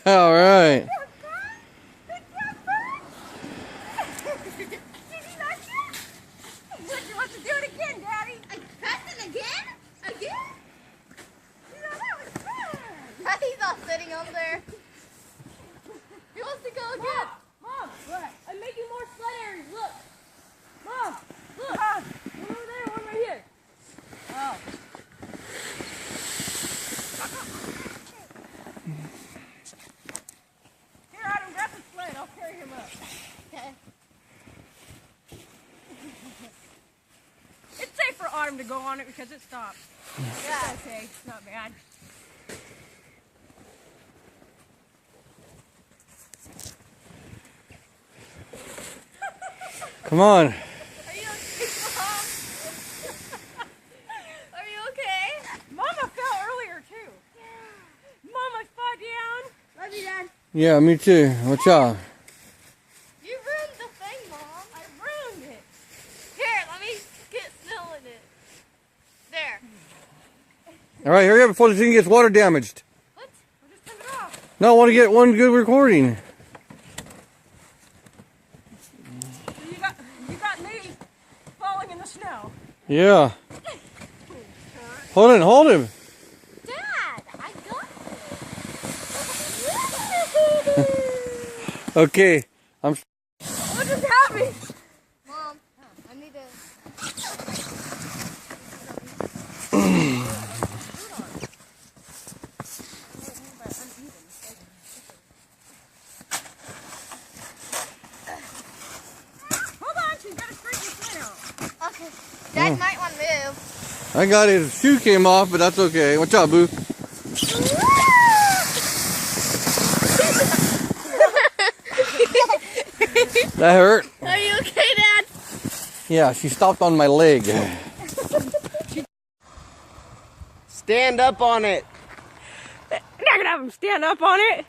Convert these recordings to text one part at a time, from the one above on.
All right. He's all sitting up there. He wants to go again. Mom, what? I'm making more sled areas. Look. Mom, look. One over there, one right here. Oh. Here, Adam, grab the sled. I'll carry him up. Okay. It's safe for Autumn to go on it because it stopped. Yeah. It's okay. It's not bad. Come on. Are you okay, Mom? Are you okay? Mama fell earlier too. Mama fell down. Love you, Dad. Yeah, me too. Watch out. You ruined the thing, Mom. I ruined it. Here, let me get snow in it. There. All right, hurry up before the thing gets water damaged. What? We'll just turn it off. No, I want to get one good recording. You got me falling in the snow. Yeah. Hold him. Dad, I got it. Okay. What just happened? Mom, I need to... Hold on, she's got to straighten your sled out. Okay. Dad might want to move. I got it. His shoe came off, but that's okay. Watch out, Boo. That hurt? Are you okay, Dad? Yeah, she stopped on my leg. Stand up on it. I'm not going to have him stand up on it.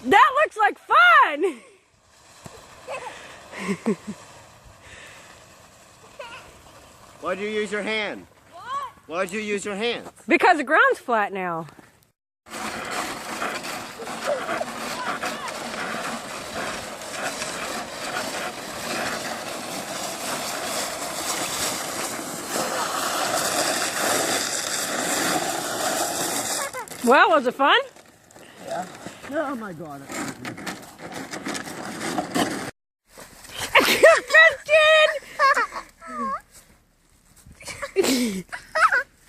That looks like fun. Why'd you use your hand? What? Why'd you use your hand? Because the ground's flat now. Well, was it fun? Yeah. Oh my God.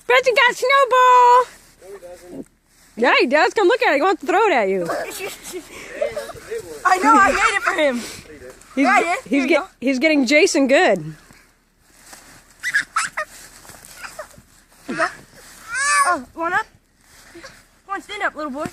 Spencer got Snowball! No, he doesn't. Yeah, he does. Come look at it. He wants to throw it at you. I know. I made it for him. He's getting Jason good. Oh, one up? Come on, stand up, little boy.